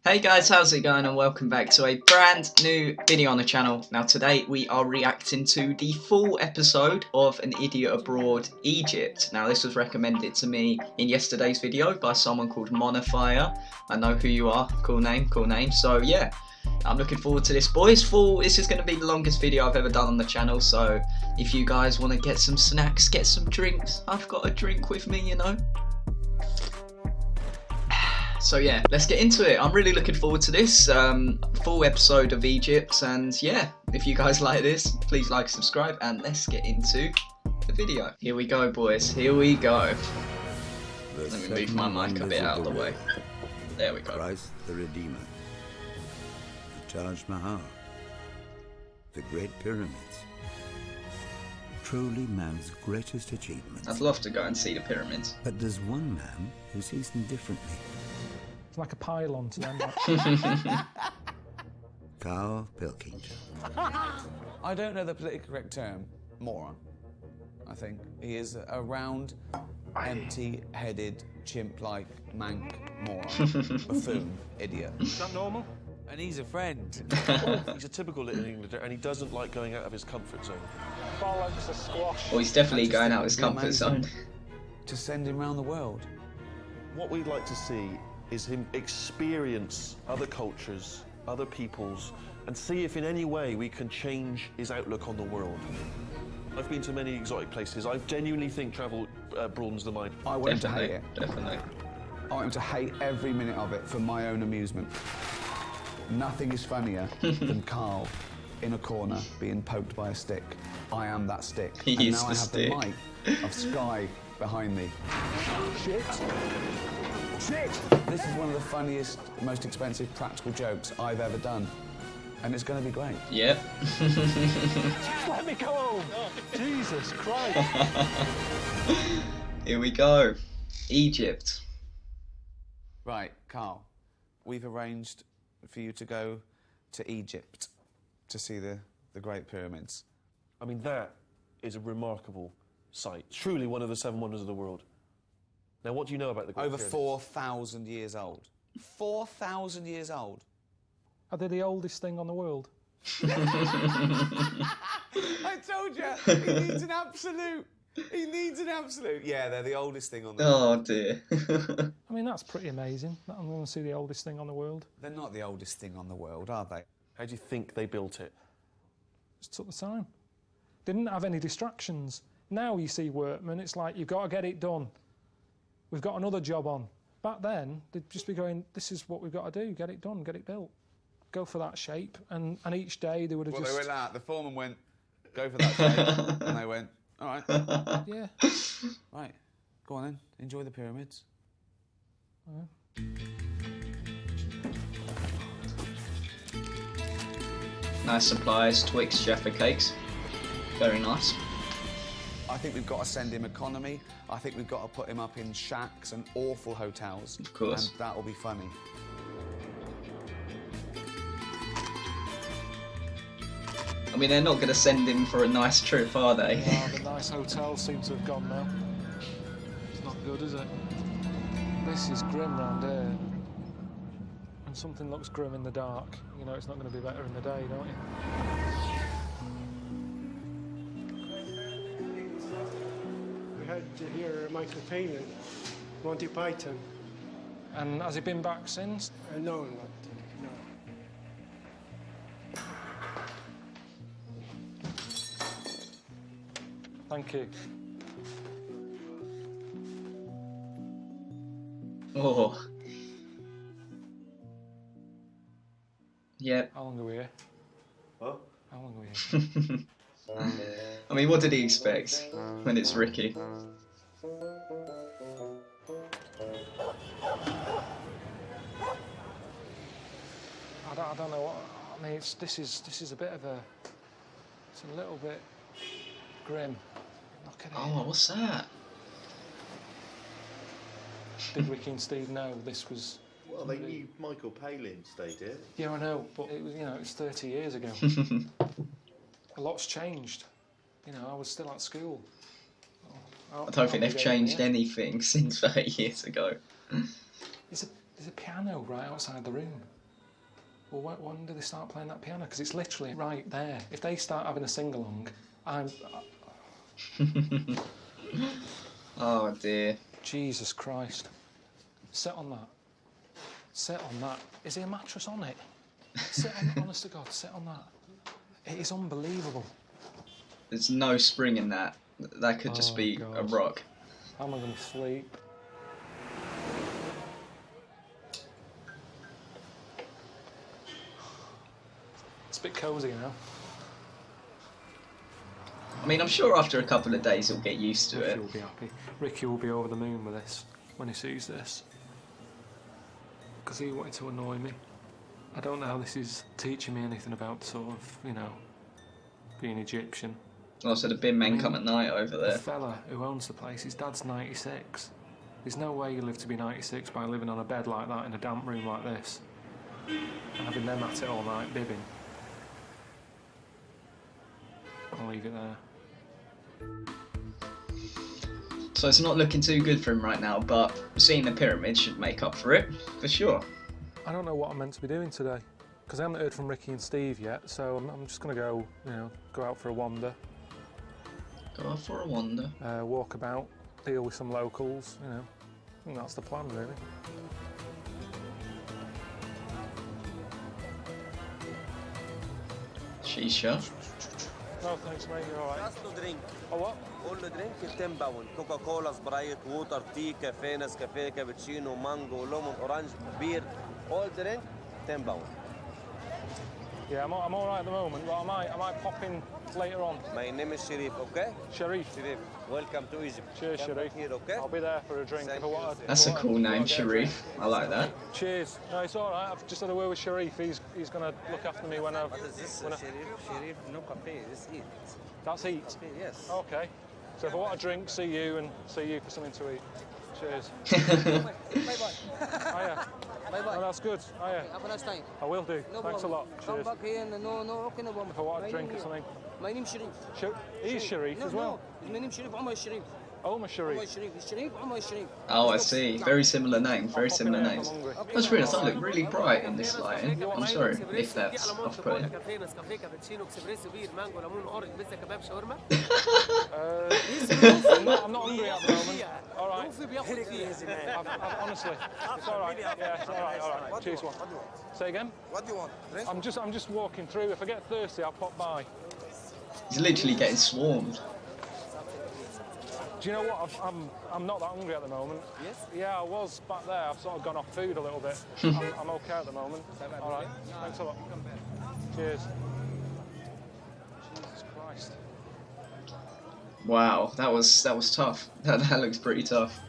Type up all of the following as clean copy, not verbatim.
Hey guys, how's it going, and welcome back to a brand new video on the channel. Now today we are reacting to the full episode of An Idiot Abroad Egypt. Now this was recommended to me in yesterday's video by someone called Monifier. I know who you are, cool name. So yeah, I'm looking forward to this, boys. This is going to be the longest video I've ever done on the channel, so if you guys want to get some snacks, get some drinks, I've got a drink with me, you know. So yeah, let's get into it. I'm really looking forward to this full episode of Egypt, and yeah, if you guys like this, please like, subscribe, and let's get into the video. Here we go, boys. Here we go. Let me move my mic a bit out of the way. There we go. Christ the Redeemer, the Taj Mahal, the Great Pyramids. Truly man's greatest achievement. I'd love to go and see the pyramids. But there's one man who sees them differently. Like a pylon to them. Karl Pilkington. I don't know the politically correct term. Moron, I think. He is a round, empty-headed, chimp-like, mank moron. Buffoon, idiot. Is that normal? And he's a friend. He's a typical Little Englander, and he doesn't like going out of his comfort zone. Bollocks, a squash. Well, he's definitely going out of his comfort zone. To send him around the world. What we'd like to see is him experience other cultures, other peoples, and see if in any way we can change his outlook on the world. I've been to many exotic places. I genuinely think travel broadens the mind. I want him to hate it. Definitely. I want him to hate every minute of it for my own amusement. Nothing is funnier than Karl in a corner being poked by a stick. I am that stick. And now I have the might of Sky behind me. Shit. Shit! This is one of the funniest, most expensive practical jokes I've ever done. And it's going to be great. Yep. Just let me go home. Jesus Christ. Here we go. Egypt. Right, Karl, we've arranged for you to go to Egypt to see the Great Pyramids. I mean, that is a remarkable sight. Truly one of the 7 wonders of the world. Now, what do you know about the Great Over Pyramids? 4,000 years old. 4,000 years old. Are they the oldest thing on the world? I told you, he needs an absolute. He needs an absolute. Yeah, they're the oldest thing on the world. Oh dear. I mean, that's pretty amazing. That I'm going to see the oldest thing on the world. They're not the oldest thing on the world, are they? How do you think they built it? Just took the time. Didn't have any distractions. Now you see workmen, it's like, you've got to get it done. We've got another job on. Back then, they'd just be going, this is what we've got to do, get it done, get it built. Go for that shape, and each day they would have Well, just... they went out, the foreman went, go for that shape, and they went, all right. Yeah. Right, go on then, enjoy the pyramids. Nice supplies, Twix, Jaffa cakes. Very nice. I think we've got to send him economy. I think we've got to put him up in shacks and awful hotels. Of course. And that'll be funny. I mean, they're not going to send him for a nice trip, are they? The nice hotels seem to have gone now. It's not good, is it? This is grim round here. When something looks grim in the dark, you know it's not going to be better in the day, don't you? We had here Michael Payne and Monty Python. And has he been back since? No. Thank you. Oh. Yep. How long are we here? Huh? How long are we here? I mean, what did he expect when it's Ricky? I don't know what... I mean, this is a bit of a... It's a little bit grim. Look at it. Oh, what's that? Did Ricky and Steve know this was... Well, they knew Michael Palin stayed here. Yeah, I know, but it was, you know, it was 30 years ago. A lot's changed. You know, I was still at school. I don't think they've changed anything since 30 years ago. There's a piano right outside the room. well, when do they start playing that piano? Because it's literally right there. If they start having a sing-along, I'm... Oh dear. Jesus Christ. Sit on that. Sit on that. Is there a mattress on it? Sit on that, honest to God, sit on that. It is unbelievable. There's no spring in that. That could just be a rock. How am I going to sleep? It's a bit cosy now. I mean, I'm sure after a couple of days he'll get used to it. Ricky will be happy. Ricky will be over the moon with this when he sees this. Because he wanted to annoy me. I don't know how this is teaching me anything about sort of, you know, being Egyptian. Oh, so the bin men come at night over there. The fella who owns the place, his dad's 96. There's no way you live to be 96 by living on a bed like that in a damp room like this. And having them at it all night, bibbing. I'll leave it there. So it's not looking too good for him right now, but seeing the pyramid should make up for it, for sure. I don't know what I'm meant to be doing today, because I haven't heard from Ricky and Steve yet, so I'm just going to go, you know, go out for a wander. Go out for a wander. Walk about, deal with some locals, you know. I think that's the plan, really. Shisha. No, thanks, mate. You're all right. Just to drink. Oh, what? All the drink is 10 pounds. Coca-Cola, Sprite, water, tea, cafe, Nescafe, cappuccino, mango, lemon, orange, beer. All drink, 10 pounds. Yeah, I'm all right at the moment, but I might pop in later on. My name is Sharif, okay? Sharif. Sharif, welcome to Egypt. Cheers, Come Sharif. back here, okay? I'll be there for a drink. Thank if I want, you. That's a cool name, get a Sharif. drink. I like that. Cheers. No, it's all right. I've just had a word with Sharif. He's going to look after me when I... What is this, Sharif? No cafe, this eat. That's eat? Cafe, yes. Okay. So if I want a drink, see you, and see you for something to eat. Cheers. Bye-bye. Hiya. Bye-bye. Oh, that's good. Hiya. Have a nice time. I will do. No Thanks problem. a lot. Come Cheers. back here and no, okay, no problem. If I want My a drink name or something. My name's Sharif. He's Sharif as well. No, my name's Sharif, Omar Sharif. Omar Sharif. Omar Sharif. It's Sharif, Omar Sharif. Oh, I see. Very similar name. Very similar names. That's weird. I look really bright in this lighting. I'm sorry if that's off-putting. I'm not hungry at the moment. All right. Honestly, it's all right. Yeah, it's all right. All right. Cheers, one. Say again? What do you want? Drink? I'm just walking through. If I get thirsty, I'll pop by. He's literally getting swarmed. Do you know what? I'm not that hungry at the moment. Yes? Yeah, I was back there. I've sort of gone off food a little bit. I'm okay at the moment. All right. Thanks a lot. Cheers. Jesus Christ. Wow, that was tough. That looks pretty tough.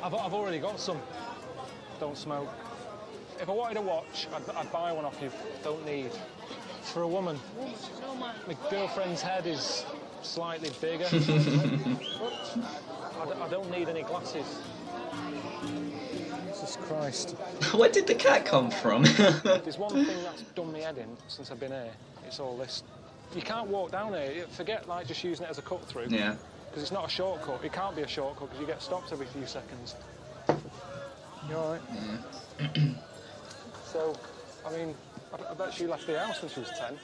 I've already got some. Don't smoke. If I wanted a watch, I'd buy one off you. Don't need. For a woman, my girlfriend's head is slightly bigger. I don't need any glasses. Jesus Christ. Where did the cat come from? There's one thing that's done me head in since I've been here. It's all this. You can't walk down here. Forget like just using it as a cut through. Yeah. Because it's not a shortcut. It can't be a shortcut because you get stopped every few seconds. You all right? Yeah. So, I mean, I bet she left the house when she was 10.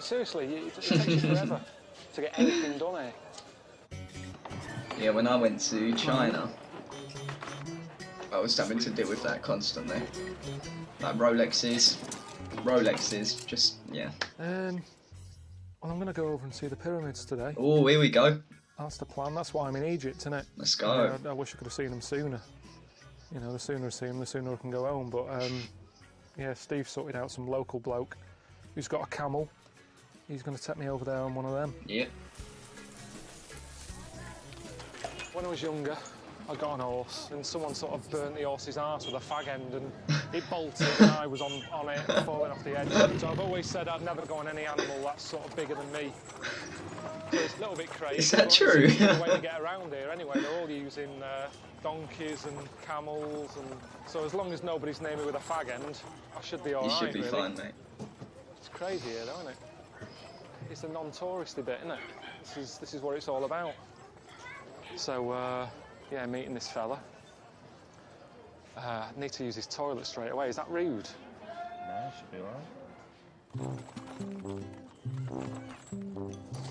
Seriously, it takes you forever to get anything done here. Yeah, when I went to China, I was having to deal with that constantly. Like Rolexes, just, yeah. Well, I'm going to go over and see the pyramids today. Oh, here we go. That's the plan. That's why I'm in Egypt, isn't it? Let's go. I wish I could have seen them sooner. You know, the sooner I see them, the sooner I can go home. But, yeah, Steve sorted out some local bloke who's got a camel. He's going to take me over there on one of them. Yep. When I was younger, I got on a horse and someone sort of burnt the horse's arse with a fag end and it bolted and I was on it, falling off the edge. So I've always said I'd never go on any animal that's sort of bigger than me. So it's a little bit crazy. Is that true? It's the way to get around here anyway. They're all using donkeys and camels, and so as long as nobody's near me with a fag end, I should be all right. You should be really. fine, mate. It's crazy here, though, isn't it? It's the non-touristy bit, isn't it? This is what it's all about. So, yeah, meeting this fella. Need to use his toilet straight away. Is that rude? No, it should be alright.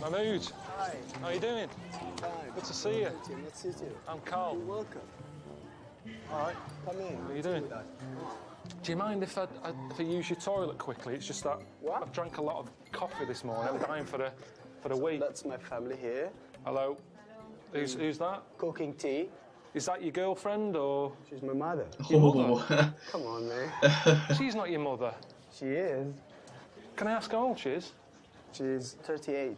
Mahmood. Hi. How are you doing? Fine. Good to see you. Good to see you. I'm Karl. You're welcome. All right. Come in. How are you doing? Do you mind if I use your toilet quickly? It's just that What? I've drank a lot of coffee this morning. I'm dying for a wee. That's my family here. Hello. Who's that? Cooking tea. Is that your girlfriend or? She's my mother. Your mother? Come on, man. She's not your mother. She is. Can I ask how old she is? She's 38.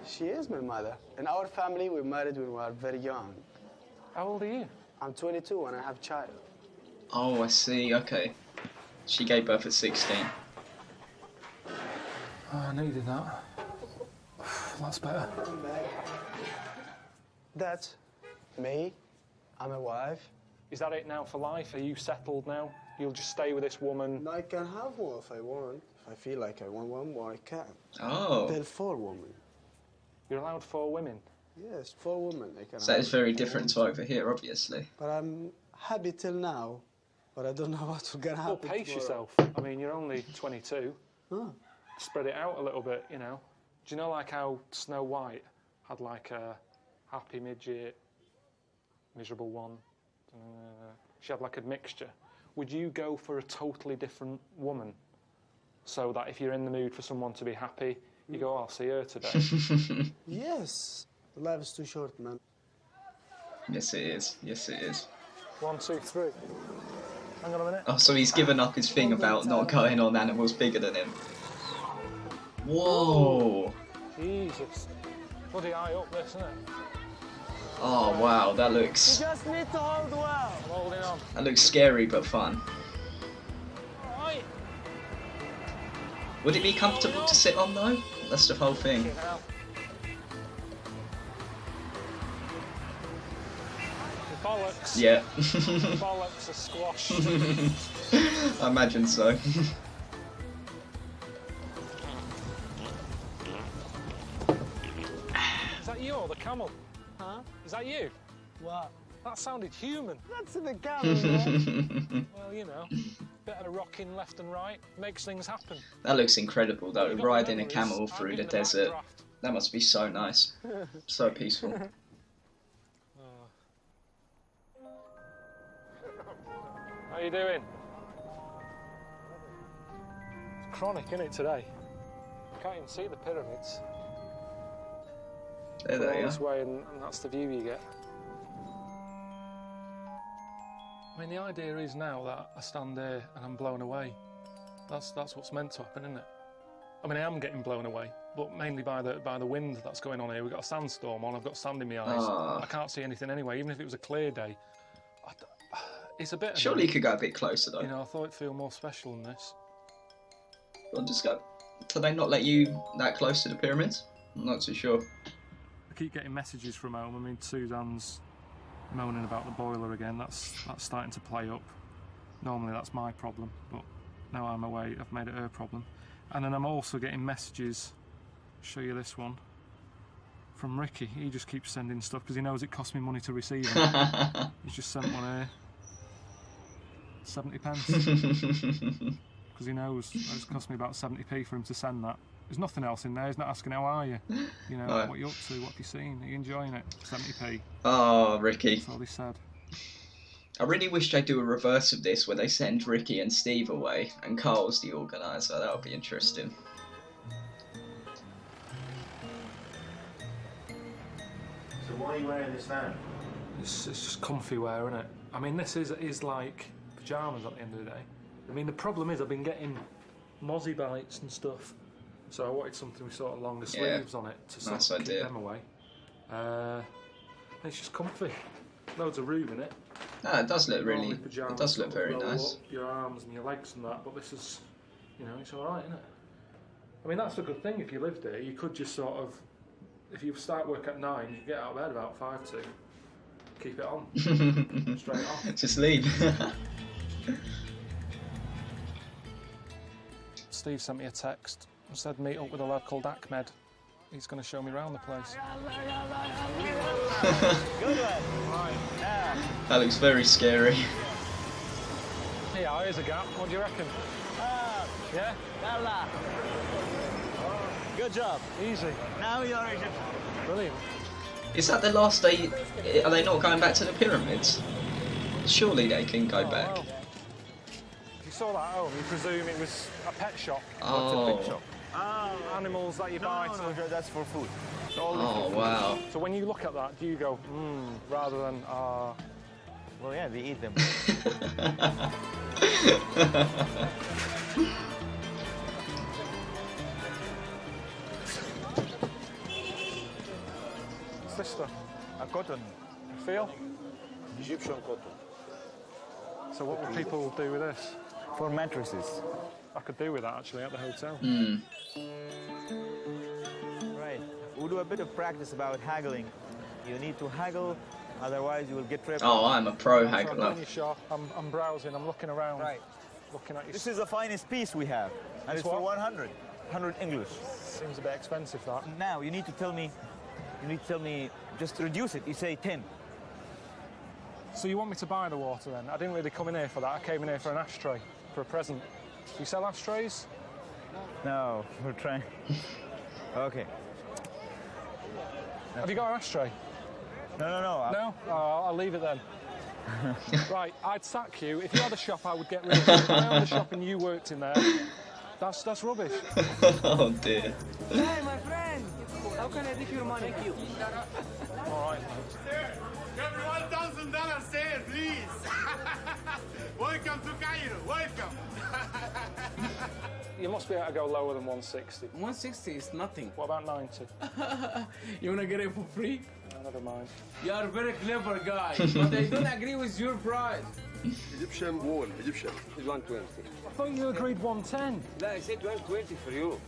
She is my mother. In our family, we married when we were very young. How old are you? I'm 22 and I have a child. Oh, I see. Okay. She gave birth at 16. Oh, I needed that. That's better. That's me. I'm a wife. Is that it now for life? Are you settled now? You'll just stay with this woman? I can have one if I want. If I feel like I want one more, I can. Oh. There are 4 women. You're allowed 4 women? Yes, 4 women. I can So that is have very if I different want to over here, obviously. But I'm happy till now. But I don't know what's gonna happen. Well, pace tomorrow. yourself. I mean, you're only 22. Huh. Spread it out a little bit, you know. Do you know like how Snow White had like a happy midget, miserable one? She had like a mixture. Would you go for a totally different woman? So that if you're in the mood for someone to be happy, you go, oh, I'll see her today. Yes. Life is too short, man. Yes, it is. Yes, it is. 1, 2, 3. Hang on a minute. Oh, so he's given up his thing about not going on animals bigger than him. Whoa! Jesus. Bloody high up this, isn't it? Oh, wow, that looks... You just need to hold well. I'm holding on. That looks scary, but fun. Right. Would it be comfortable to sit on, though? That's the whole thing. Bollocks. Yeah. Bollocks are squashed. I imagine so. Is that you or the camel? Huh? Is that you? What? That sounded human. That's the camera, man. Well, you know, bit of rocking left and right makes things happen. That looks incredible, though, You've got riding a memories. camel I'm through the giving desert. backdraft. That must be so nice. So peaceful. How you doing? It's chronic, isn't it, today? Can't even see the pyramids. There Go they this are. way and that's the view you get. I mean, the idea is now that I stand there and I'm blown away. That's what's meant to happen, isn't it? I mean, I am getting blown away, but mainly by the wind that's going on here. We've got a sandstorm on. I've got sand in my eyes. Ah. I can't see anything anyway, even if it was a clear day. It's a bit. Surely you could go a bit closer, though. You know, I thought it'd feel more special than this. I'll just go. Do they not let you that close to the pyramids? I'm not too sure. I keep getting messages from home. I mean, Suzanne's moaning about the boiler again. That's starting to play up. Normally that's my problem, but now I'm away, I've made it her problem. And then I'm also getting messages, show you this one, from Ricky. He just keeps sending stuff because he knows it costs me money to receive them. He's just sent one here. 70 pence. Because he knows it's cost me about 70p for him to send that. There's nothing else in there. He's not asking how are you. You know, No. what you up to, what have you seen, are you enjoying it? 70p. Oh, Ricky. That's all they said. I really wish they'd do a reverse of this where they send Ricky and Steve away and Karl's the organiser. That would be interesting. So why are you wearing this now? It's just comfy wear, isn't it? I mean, this is like pyjamas at the end of the day. I mean, the problem is I've been getting mozzie bites and stuff, so I wanted something with sort of longer Yeah, sleeves on it to sort nice of keep idea. them away. It's just comfy. Loads of room in it. Ah, it does look really. Normally It pyjamas does look sort of very roll nice. up your arms and your legs and that, but this is, you know, it's all right, isn't it? I mean, that's a good thing if you lived here. You could just sort of, if you start work at 9, you get out of bed about 5 to. Keep it on. Straight off. Just leave. Steve sent me a text and said meet up with a lad called Ahmed. He's going to show me around the place. Good one. Right. Yeah. That looks very scary. Yeah, here's a gap. What do you reckon? Yeah? Good job. Easy. Now you're Egyptian. Brilliant. Is that the last day? Are they not going back to the pyramids? Surely they can go back. Well. If you saw that at home, you presume it was a pet shop. Oh. What's a pet shop? Animals that you buy. No, that's for food. Oh, wow. So when you look at that, do you go, rather than, Well, yeah, we eat them. what's this stuff? A cotton. Feel? Egyptian cotton. So what would people do with this? For mattresses. I could do with that actually at the hotel. Right. We'll do a bit of practice about haggling. You need to haggle, otherwise you will get tripped. Oh, I'm a pro So I'm haggler. in your shop, I'm browsing, I'm looking around. Right. Looking at your... This is the finest piece we have. And This it's for what? 100. 100 English. Seems a bit expensive, that. Now, you need to tell me, just reduce it. You say 10. So you want me to buy the water then? I didn't really come in here for that. I came in here for an ashtray, for a present. Do you sell ashtrays? No, we're trying. Okay. Have you got an ashtray? No. No? Oh, I'll leave it then. Right, I'd sack you. If you had a shop, I would get rid of you. If I owned a shop and you worked in there, that's rubbish. Oh dear. Hey, my friend. How can I take your money? Thank you. All right. Give me $1,000 there, please. Welcome to Cairo. Welcome. You must be able to go lower than 160. 160 is nothing. What about 90? You wanna get it for free? No, never mind. You are a very clever guy, but I don't agree with your price. Egyptian wall, Egyptian. It's 120. I thought you agreed 110. No, I said 120 for you.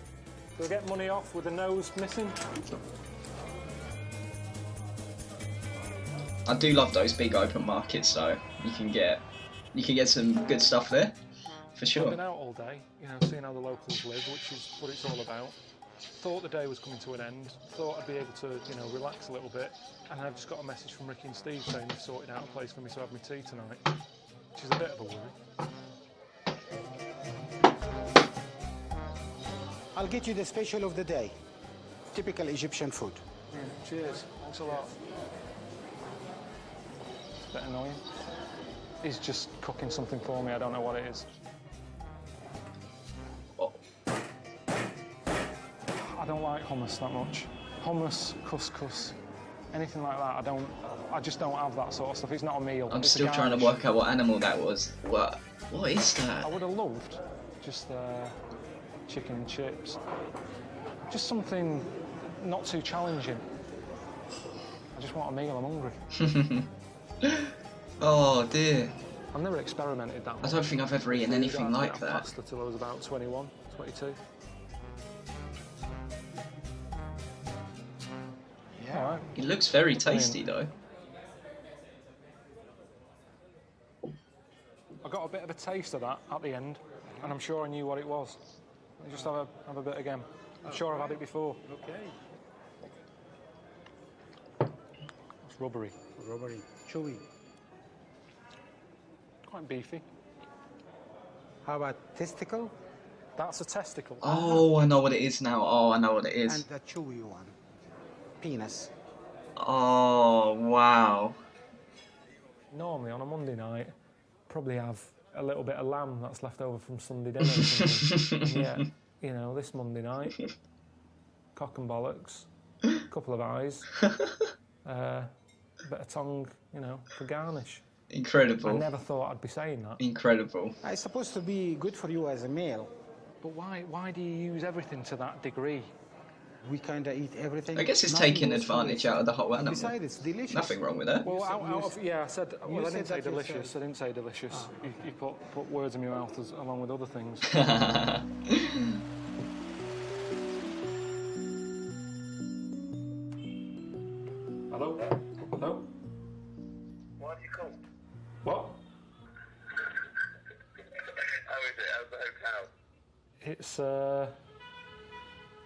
Do I get money off with the nose missing? I do love those big open markets, though. You can get some good stuff there, for I've sure. been out all day, seeing how the locals live, which is what it's all about. Thought the day was coming to an end. Thought I'd be able to, relax a little bit. And I've just got a message from Ricky and Steve saying they've sorted out a place for me to have my tea tonight, which is a bit of a worry. I'll get you the special of the day. Typical Egyptian food. Cheers. Thanks a lot. It's a bit annoying. He's just cooking something for me. I don't know what it is. Oh. I don't like hummus that much. Hummus, couscous, anything like that. I just don't have that sort of stuff. It's not a meal. I'm It's a still trying to garnish. work out what animal that was. What is I that? would have loved just chicken and chips. Just something not too challenging. I just want a meal. I'm hungry. Oh dear. I've never experimented that I much. don't think I've ever eaten anything I didn't like have that. Pasta till I was about 21, 22. Yeah. All right. It looks very tasty though. I got a bit of a taste of that at the end, and I'm sure I knew what it was. Let me just have a bit again. I'm sure I've had it before. Okay. It's rubbery. Rubbery. Chewy. Quite beefy. How about testicle? That's a testicle. Oh, I know what it is now. Oh, I know what it And is. the chewy one. Penis. Oh, wow. Normally on a Monday night, probably have a little bit of lamb that's left over from Sunday dinner or something. And yeah, this Monday night, cock and bollocks, couple of eyes, a bit of tongue, for garnish. Incredible. I never thought I'd be saying that. Incredible. It's supposed to be good for you as a male. But why do you use everything to that degree? We kind of eat everything. I guess it's Nothing taking goes to advantage waste. out of the whole animal. Besides, it's delicious. Nothing wrong with that. Well, I said, you well, I said didn't say that delicious. yourself. I didn't say delicious. You put words in my mouth along with other things. Hello? Hello? Why do you call? What? How is it? How's the hotel? It's,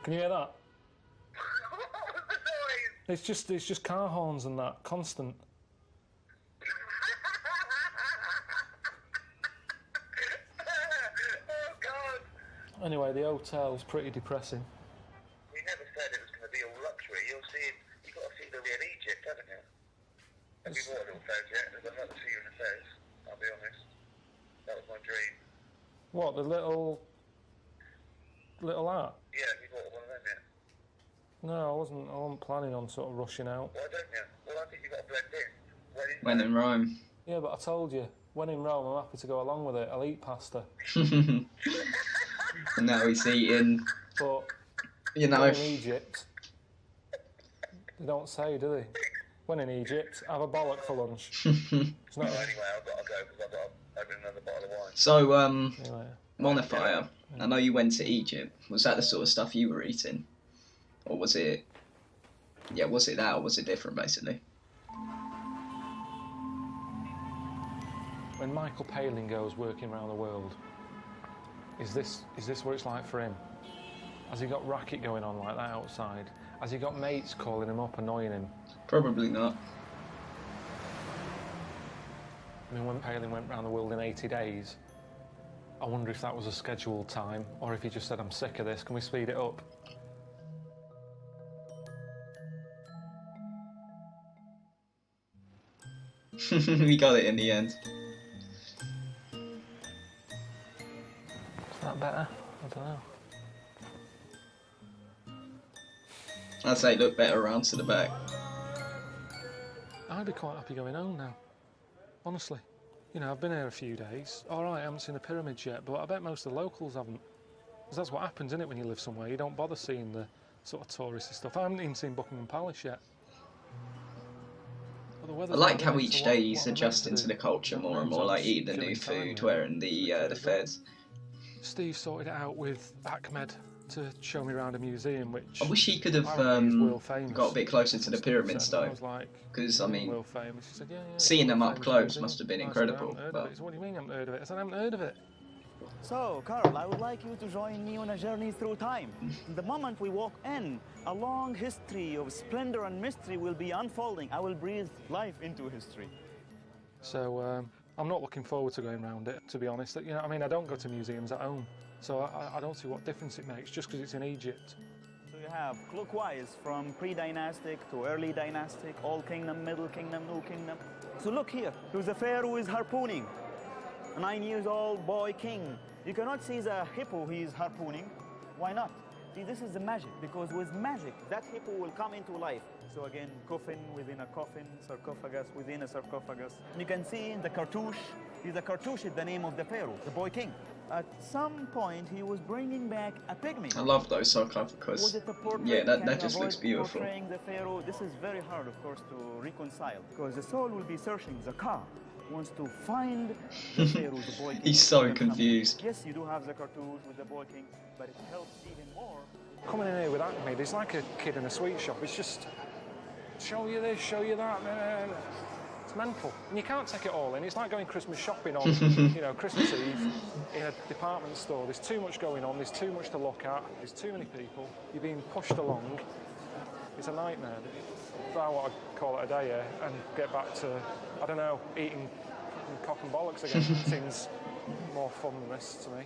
can you hear that? What was the noise? It's just car horns and that, constant. Anyway, the hotel's pretty depressing. We never said it was going to be all luxury. You've got to see the real Egypt, haven't you? Have you bought a little Fez yet? Because I'd like to see you in a Fez, I'll be honest. That was my dream. What, the little art? Yeah, have you bought one of them yet? No, I wasn't planning on sort of rushing out. Why don't you? Well, I think you've got to blend in. When in Rome. Yeah, but I told you, when in Rome, I'm happy to go along with it. I'll eat pasta. And now he's eating, But, you know. when in Egypt, they don't say, do they? When in Egypt, have a bollock for lunch. It's not Well, anyway, I've got to go because I've got to open another bottle of wine. So, Monifier, I know you went to Egypt. Was that the sort of stuff you were eating? Or was it... Yeah, was it that or was it different, basically? When Michael Palin goes working around the world, is this what it's like for him? Has he got racket going on like that outside? Has he got mates calling him up, annoying him? Probably not. I mean, when Palin went around the world in 80 days, I wonder if that was a scheduled time, or if he just said, I'm sick of this, can we speed it up? We got it in the end. Is that better? I don't know. I'd say look better around to the back. I'd be quite happy going home now, honestly. You know, I've been here a few days. All right, I haven't seen the pyramids yet, but I bet most of the locals haven't. Because that's what happens, isn't it, when you live somewhere? You don't bother seeing the sort of touristy stuff. I haven't even seen Buckingham Palace yet. I like how each day he's adjusting to the culture more and more, like eating the new food, wearing the fez. Steve sorted it out with Ahmed to show me around a museum, which I wish he could have got a bit closer to the pyramids though, because I mean, seeing them up close must have been incredible. But... So what do you mean you haven't heard of it? I said I haven't heard of it. So, Karl, I would like you to join me on a journey through time. The moment we walk in, a long history of splendor and mystery will be unfolding. I will breathe life into history. So, I'm not looking forward to going around it, to be honest. You know, I mean, I don't go to museums at home, so I don't see what difference it makes just because it's in Egypt. So you have clockwise from pre-dynastic to early dynastic, Old Kingdom, Middle Kingdom, New Kingdom. So look here, there's a pharaoh who is harpooning. A 9-year-old boy king. You cannot see the hippo he is harpooning. Why not? See, this is the magic, because with magic, that hippo will come into life. So again, coffin within a coffin, sarcophagus within a sarcophagus. And you can see the cartouche. The cartouche is the name of the pharaoh, the boy king. At some point, he was bringing back a pygmy. I love those sarcophagus. Yeah, that just looks beautiful. Portraying the pharaoh, this is very hard, of course, to reconcile, because the soul will be searching. The car wants to find the pharaoh, the boy king. He's so confused. Yes, you do have the cartouche with the boy king, but it helps even more. Coming in here with Ahmed, it's like a kid in a sweet shop. It's just show you this, show you that. It's mental, and you can't take it all in. It's like going Christmas shopping on, you know, Christmas Eve in a department store. There's too much going on. There's too much to look at. There's too many people. You're being pushed along. It's a nightmare. I want to call it a day here and get back to, I don't know, eating cock and bollocks again. Seems more fun than this to me.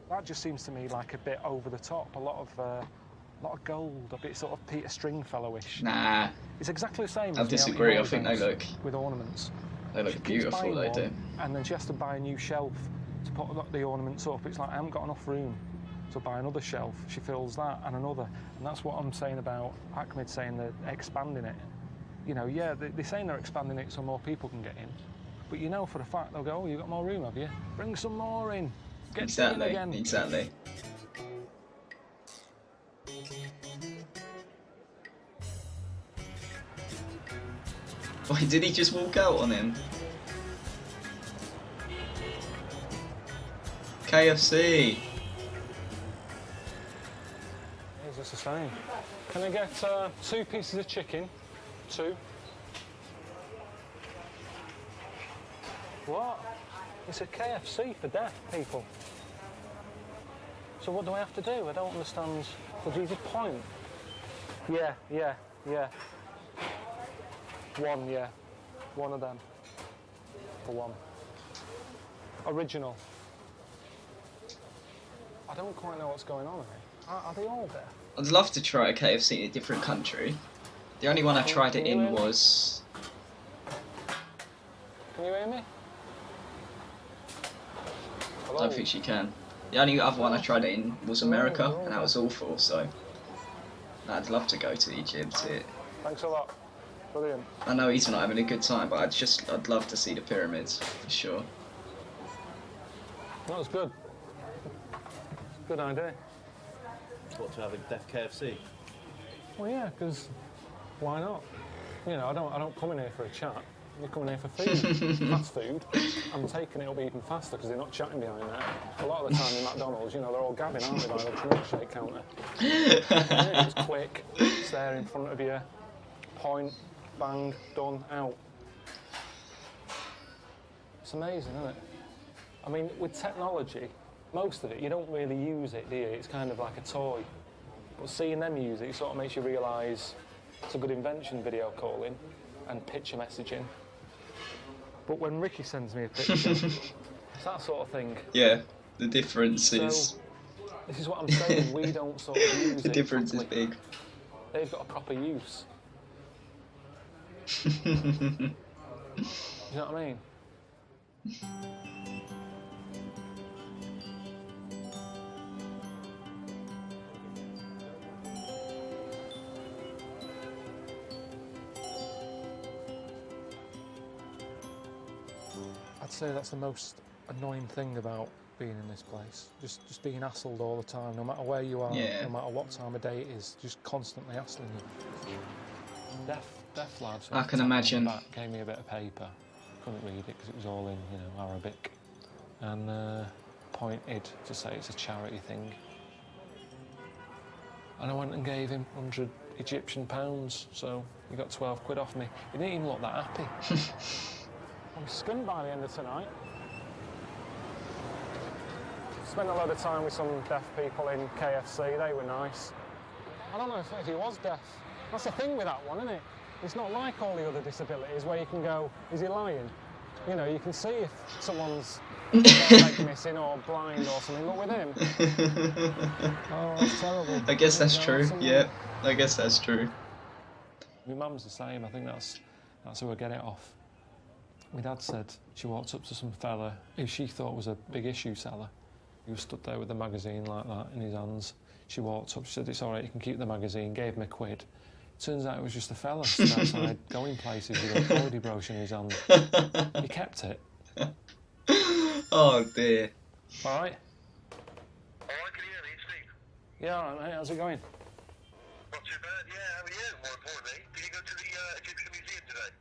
That just seems to me like a bit over the top. A lot of gold, a bit sort of Peter Stringfellow-ish. Nah. It's exactly the same. I disagree. I think they look. With ornaments. They look beautiful. They do. And then she has to buy a new shelf to put the ornaments up. It's like I haven't got enough room to buy another shelf. She fills that and another, and that's what I'm saying about Ahmed saying they're expanding it. You know, yeah, they're saying they're expanding it so more people can get in, but you know for a fact they'll go, oh, you got more room, have you? Bring some more in. Get in again. Exactly. Wait, did he just walk out on him? KFC. Is this the same? Can I get 2 pieces of chicken? 2. What? It's a KFC for deaf people. So what do I have to do? I don't understand. So do you just point? Yeah. 1, yeah. 1 of them. For 1. Original. I don't quite know what's going on here. Are they all there? I'd love to try a KFC in a different country. The only one I tried it in was... Can you hear me? I don't think she can. The only other one I tried it in was America, and that was awful, so... I'd love to go to Egypt. Thanks a lot. Brilliant. I know he's not having a good time, but I'd love to see the pyramids, for sure. That was good. Good idea. What, to have a deaf KFC? Well, yeah, because why not? You know, I don't come in here for a chat. I'm coming here for food, fast food. I'm taking it up even faster because they're not chatting behind there. A lot of the time in McDonald's, you know, they're all gabbing, aren't they, by the milkshake counter. Yeah, it's quick. It's there in front of you. Point, bang, done, out. It's amazing, isn't it? I mean, with technology, most of it, you don't really use it, do you? It's kind of like a toy. But seeing them use it sort of makes you realise it's a good invention, video calling and picture messaging. But when Ricky sends me a picture, it's that sort of thing. Yeah, the difference is... So, this is what I'm saying, we don't sort of use it. The difference is properly. big. They've got a proper use. Do you know what I mean? I'd say that's the most annoying thing about being in this place. Just being hassled all the time, no matter where you are, no matter what time of day it is, just constantly hassling you. Deaf lads. I can imagine. Back, gave me a bit of paper. Couldn't read it because it was all in, you know, Arabic, and pointed to say it's a charity thing. And I went and gave him 100 Egyptian pounds, so he got 12 quid off me. He didn't even look that happy. I'm skint by the end of tonight. Spent a lot of time with some deaf people in KFC, they were nice. I don't know if he was deaf. That's the thing with that one, isn't it? It's not like all the other disabilities where you can go, is he lying? You know, you can see if someone's leg missing or blind or something, but with him... Oh, that's terrible. I guess that's true, yeah. I guess that's true. My mum's the same, I think that's who I get it off. My dad said she walked up to some fella who she thought was a big issue seller. He was stood there with the magazine like that in his hands. She walked up, she said, it's all right, you can keep the magazine, gave him a quid. Turns out it was just a fella stood outside going places with a holiday brochure in his hand. He kept it. Oh dear. All right? Yeah, all right, mate, how's it going? Not too bad, yeah, how are you, more importantly? Did you go to the Egyptian Museum today?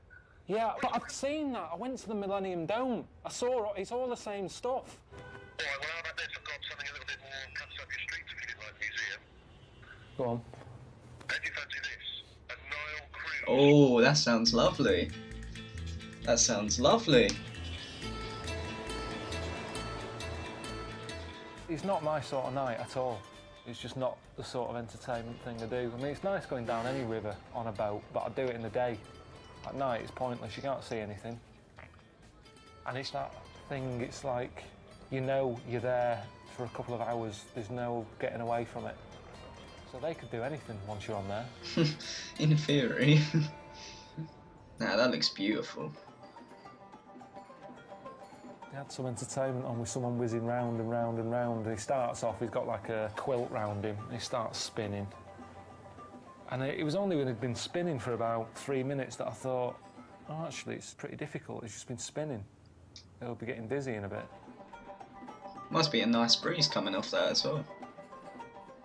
Yeah, but I've seen that. I went to the Millennium Dome. I saw it's all the same stuff. All right, well, how about this? I've got something a little bit more cuts up your street if you didn't like the museum. Go on. How do you fancy this? A Nile cruise. Oh, that sounds lovely. That sounds lovely. It's not my sort of night at all. It's just not the sort of entertainment thing I do. I mean, it's nice going down any river on a boat, but I do it in the day. At night, it's pointless. You can't see anything. And it's that thing, it's like, you know you're there for a couple of hours. There's no getting away from it. So they could do anything once you're on there. In theory. Nah, that looks beautiful. They had some entertainment on with someone whizzing round and round and round. And he starts off, he's got like a quilt round him, and he starts spinning. And it was only when he'd been spinning for about 3 minutes that I thought, oh, actually, it's pretty difficult. He's just been spinning. He'll be getting dizzy in a bit. Must be a nice breeze coming off that as well.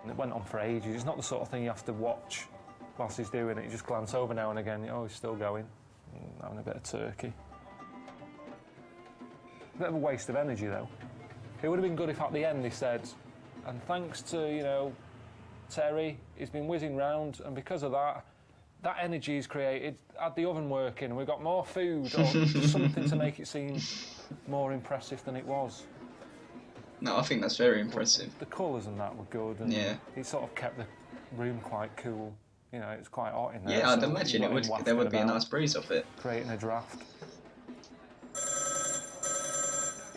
And it went on for ages. It's not the sort of thing you have to watch whilst he's doing it. You just glance over now and again. Oh, he's still going. Having a bit of turkey. A bit of a waste of energy, though. It would have been good if at the end he said, and thanks to, you know, Terry, he's been whizzing round, and because of that, that energy he's created, had the oven working, and we've got more food, or just something to make it seem more impressive than it was. No, I think that's very impressive. The colours and that were good, and it sort of kept the room quite cool. You know, it was quite hot in there. Yeah, I'd so imagine there would be a nice breeze off it. Creating a draft.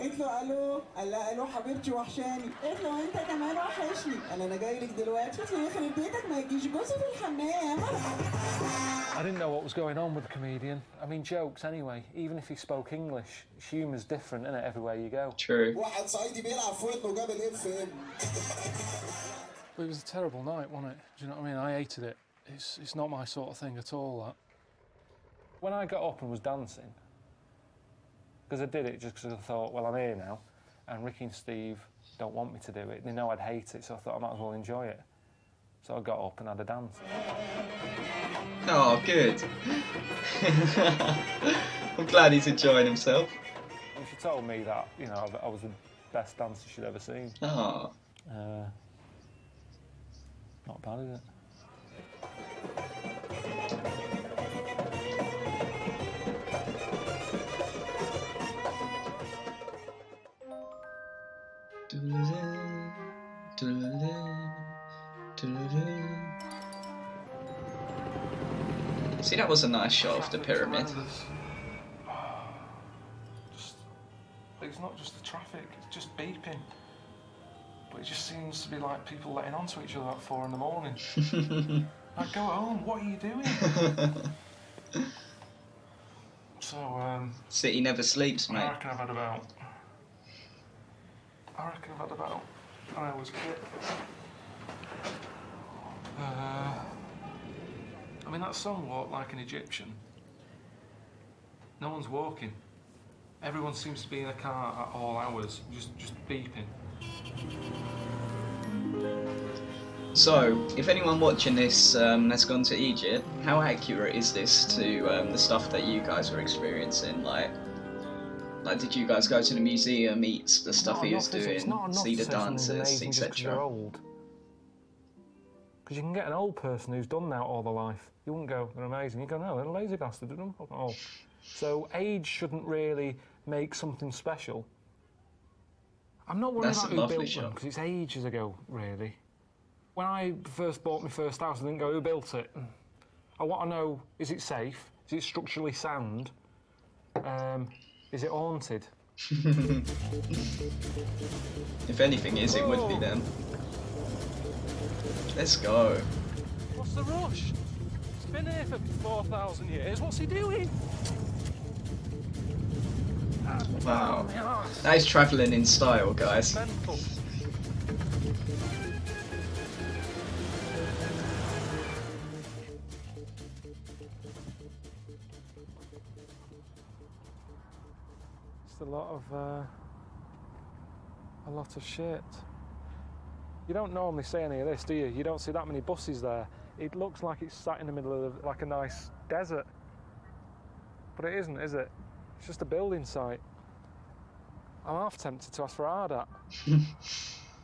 قلت له الو قال لها الو حبيبتي وحشاني قلت له انت كمان وحشني قال انا جاي لك دلوقتي قلت له يخرب بيتك ما يجيش جوزي في الحمام. I didn't know what was going on with the comedian. I mean, jokes anyway. Even if he spoke English, humour's different, isn't it, everywhere you go? True. واحد صعيدي بيلعب في ودنه وجاب الاف ام. It was a terrible night, wasn't it? Do you know what I mean? I hated it. It's not my sort of thing at all, that. When I got up and was dancing, because I did it just because I thought, well, I'm here now, and Ricky and Steve don't want me to do it. They know I'd hate it, so I thought I might as well enjoy it. So I got up and had a dance. Oh, good. I'm glad he's enjoying himself. And she told me that, you know, I was the best dancer she'd ever seen. Oh. Not bad, is it? See, that was a nice shot of the pyramid. It's not just the traffic, it's just beeping. But it just seems to be like people letting on to each other at 4 in the morning. Like, go home, what are you doing? So, City never sleeps, mate. I reckon I've had about an hour's kit. I mean, that song, Walk Like an Egyptian, no one's walking. Everyone seems to be in a car at all hours, just beeping. So, if anyone watching this has gone to Egypt, how accurate is this to the stuff that you guys were experiencing? Like, did you guys go to the museum, eat the stuff he was doing, see the dances, etc.? Because you can get an old person who's done that all their life. You wouldn't go, they're amazing. You go, no, they're lazy bastard, they don't fucking old. So age shouldn't really make something special. I'm not worried about who built them, because it's ages ago, really. When I first bought my first house, I didn't go, who built it? I want to know, is it safe? Is it structurally sound? Is it haunted? If anything is, it would be them. Let's go. What's the rush? It's been here for 4,000 years. What's he doing? Wow. That is travelling in style, guys. Mental. It's a lot of shit. You don't normally see any of this, do you? You don't see that many buses there. It looks like it's sat in the middle of like a nice desert. But it isn't, is it? It's just a building site. I'm half tempted to ask for Ardat.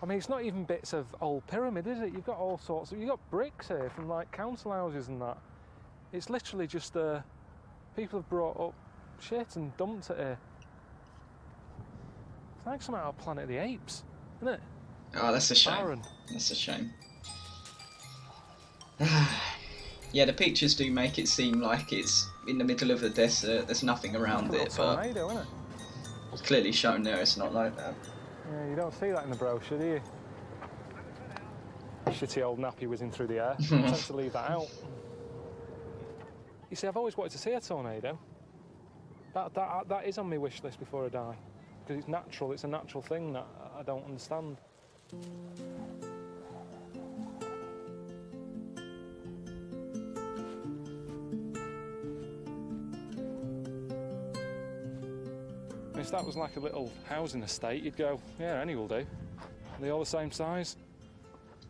I mean, it's not even bits of old pyramid, is it? You've got all sorts of... You've got bricks here from, like, council houses and that. It's literally just, people have brought up shit and dumped it here. It's like something out of Planet of the Apes, isn't it? Oh, that's a shame. Barren. That's a shame. Yeah, the pictures do make it seem like it's in the middle of the desert, there's nothing around it, but tornado, isn't it? It's clearly shown there it's not like that. Yeah, you don't see that in the brochure, do you? Shitty old nappy whizzing through the air. I tend to leave that out. You see, I've always wanted to see a tornado. That is on my wish list before I die. Because it's natural, it's a natural thing that I don't understand. If that was like a little housing estate, you'd go, yeah, any will do. They're all the same size.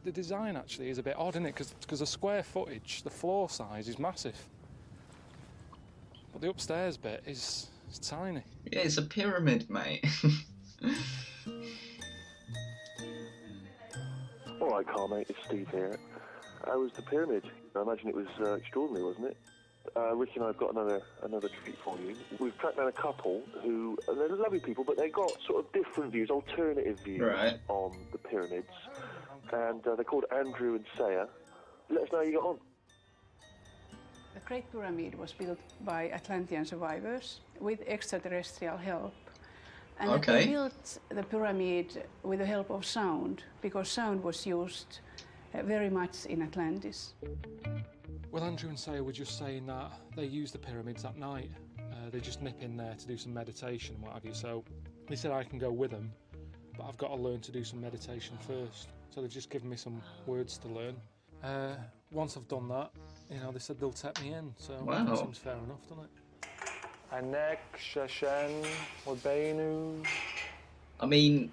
The design actually is a bit odd, isn't it? Because the square footage, the floor size is massive. But the upstairs bit is tiny. Yeah, it's a pyramid, mate. All right, Karl, mate, it's Steve here. How was the pyramid? I imagine it was extraordinary, wasn't it? Ricky and I have got another treat for you. We've tracked down a couple who, they're lovely people, but they got sort of different views, alternative views on the pyramids. And they're called Andrew and Saya. Let us know how you got on. The Great Pyramid was built by Atlantean survivors with extraterrestrial help. And Okay. they built the pyramid with the help of sound, because sound was used very much in Atlantis. Well, Andrew and Saya were just saying that they use the pyramids at night. They just nip in there to do some meditation and what have you. So they said I can go with them, but I've got to learn to do some meditation first. So they've just given me some words to learn. Once I've done that, you know, they said they'll take me in. So wow. That seems fair enough, doesn't it? Anek Shashen Wabenu. I mean,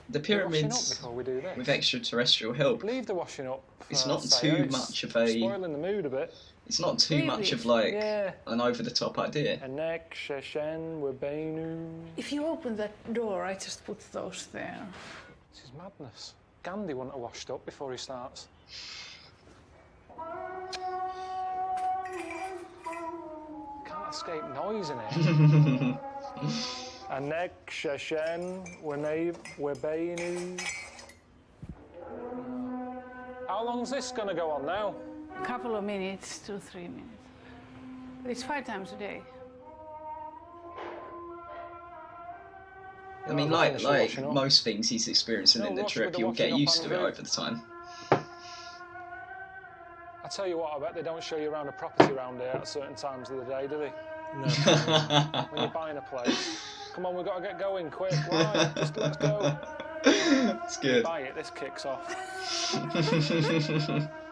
the Washing up pyramids before we do this. with extraterrestrial help. Leave the washing up. It's not Saya. too It's much of a. spoiling the mood a bit. It's not too much of like Yeah. an over-the-top idea. Anek Shashen Wabenu. If you open that door, I just put those there. This is madness. Gandhi wouldn't have washed up before he starts. Can't escape noise in here. Anek Shashen Webenu. How long's this going to go on now? A couple of minutes, 2-3 minutes. But it's 5 times a day. I mean, like most things he's experiencing in the trip, you'll get used to it over the time. I tell you what, I bet they don't show you around a property around here at certain times of the day, do they? No. When you're buying a place. Come on, we've got to get going quick. Why? Just let's go. It's good. Buy it, this kicks off.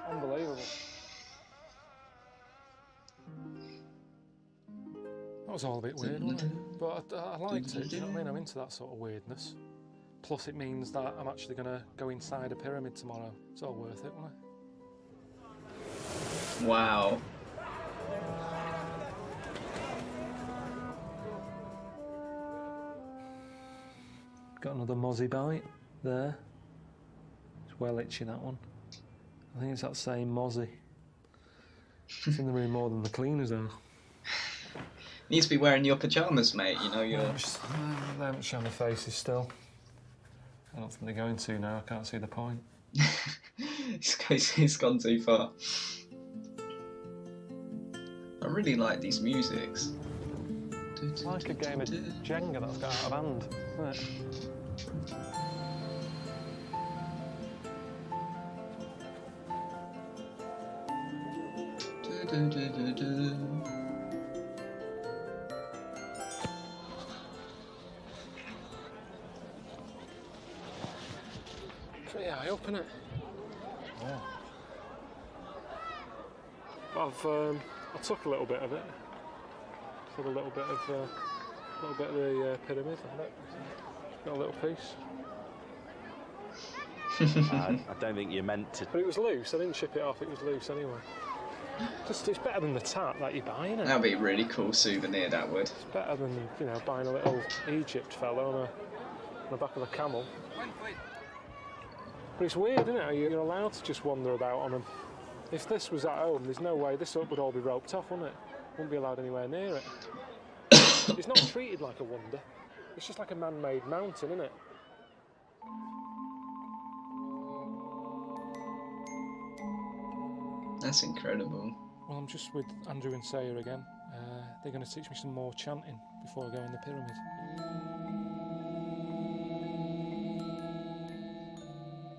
Unbelievable. That was all a bit weird, wasn't it? But I liked it, do you know what I mean? I'm into that sort of weirdness. Plus it means that I'm actually going to go inside a pyramid tomorrow. It's all worth it, won't it? Wow. Got another mozzie bite there. It's well itchy, that one. I think it's that same mozzie. It's in the room more than the cleaners are. Needs to be wearing your pyjamas, mate. You know you're. They haven't shown the faces still. I don't think they're going to now. I can't see the point. It's gone too far. I really like these musics. It's like a game of Jenga that's got out of hand, isn't it? Pretty high up, isn't it? Yeah. I took a little bit of it. Took a little bit of the pyramid. Got a little piece. I don't think you're meant to. But it was loose. I didn't chip it off. It was loose anyway. Just it's better than the tart that you buy, isn't it? That'd be a really cool souvenir. That would. It's better than buying a little Egypt fella on the back of a camel. But it's weird, isn't it? You're allowed to just wander about on them. If this was at home, there's no way this would all be roped off, wouldn't it? Wouldn't be allowed anywhere near it. It's not treated like a wonder. It's just like a man-made mountain, isn't it? That's incredible. Well, I'm just with Andrew and Saya again. They're going to teach me some more chanting before I go in the pyramid.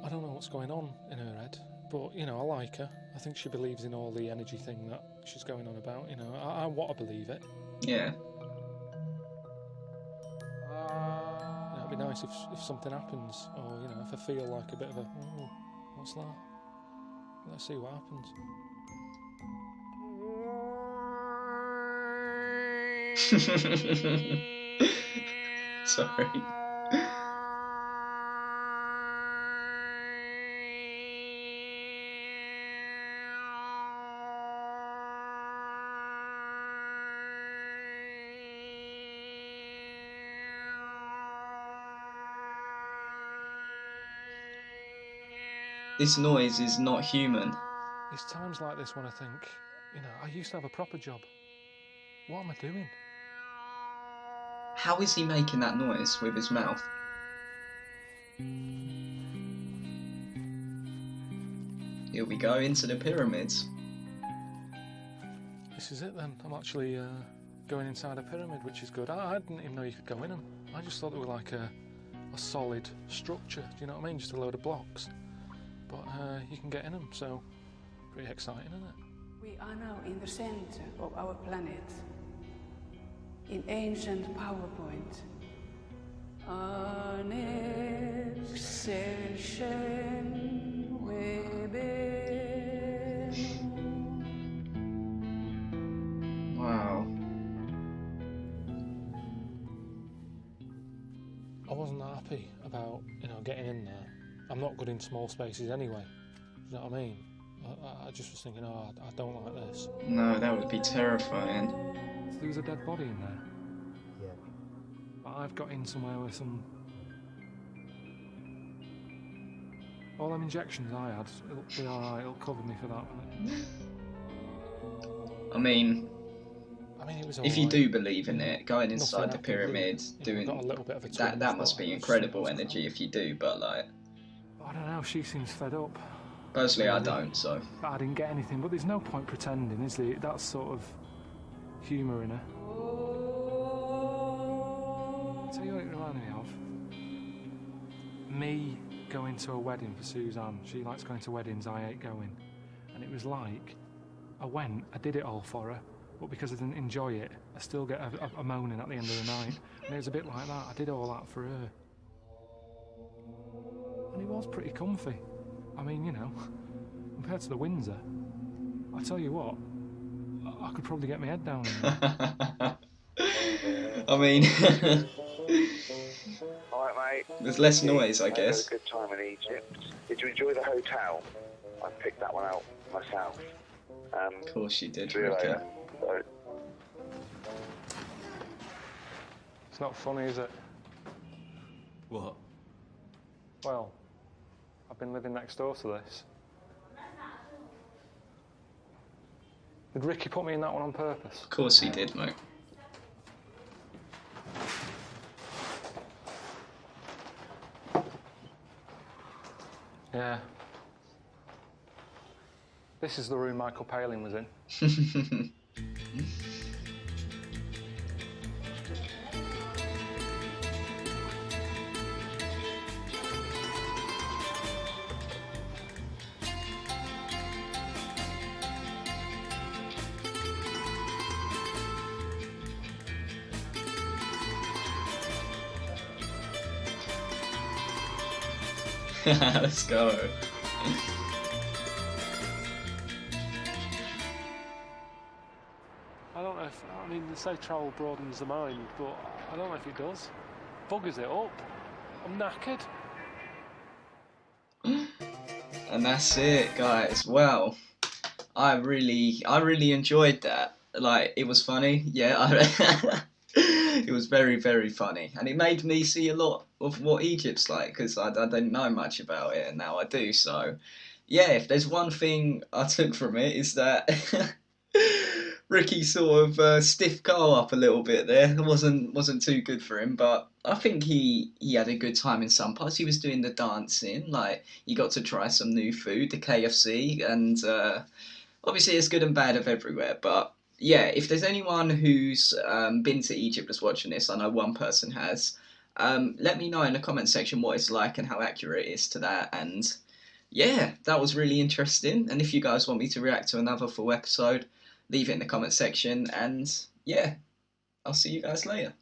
I don't know what's going on in her head, but, I like her. I think she believes in all the energy thing that she's going on about, I want to believe it. Yeah. It'd be nice if something happens, or, if I feel like a bit of a, oh, what's that? Let's see what happens. Sorry. This noise is not human. It's times like this when I think, I used to have a proper job. What am I doing? How is he making that noise with his mouth? Here we go into the pyramids. This is it then. I'm actually going inside a pyramid, which is good. I didn't even know you could go in them. I just thought they were like a solid structure, do you know what I mean? Just a load of blocks. But you can get in them, so pretty exciting, isn't it? We are now in the center of our planet, in ancient PowerPoint. Annexation Webe. Wow. I wasn't that happy about, getting in there. I'm not good in small spaces anyway. You know what I mean? I just was thinking, I don't like this. No, that would be terrifying. So there was a dead body in there. Yeah. But I've got in somewhere with some... All them injections I had, it'll be alright, it'll cover me for that, won't it? I mean, it was if you do believe in it, going inside the pyramid, doing got a little bit of a that must be incredible energy if you do, but like... I don't know, she seems fed up. Personally, I don't, so... I didn't get anything, but there's no point pretending, is there? That's sort of humour in her. I'll tell you what it reminded me of. Me going to a wedding for Suzanne. She likes going to weddings, I hate going. And it was like, I did it all for her, but because I didn't enjoy it, I still get a moaning at the end of the night. And it was a bit like that, I did all that for her. And it was pretty comfy. I mean, compared to the Windsor, I tell you what, I could probably get my head down in there. I mean, All right, mate. there's less noise, I guess. I had a good time in Egypt. Did you enjoy the hotel? I picked that one out myself. Of course you did, See you Ricky. later. Bye. It's not funny, is it? What? Well, I've been living next door to this. Did Ricky put me in that one on purpose? Of course he did, mate. Yeah. This is the room Michael Palin was in. Let's go. I don't know if, they say travel broadens the mind, but I don't know if it does. Buggers it up. I'm knackered. And that's it, guys. Well, I really enjoyed that. Like, it was funny. Yeah, it was very, very funny. And it made me see a lot of what Egypt's like, because I didn't know much about it, and now I do. So, yeah, if there's one thing I took from it, is that Ricky sort of stiffed Karl up a little bit there. It wasn't too good for him, but I think he had a good time in some parts. He was doing the dancing, like, he got to try some new food, the KFC, and obviously it's good and bad of everywhere, but yeah, if there's anyone who's been to Egypt that's watching this, I know one person has, let me know in the comment section what it's like and how accurate it is to that. And yeah, that was really interesting. And if you guys want me to react to another full episode, leave it in the comment section. And yeah, I'll see you guys later.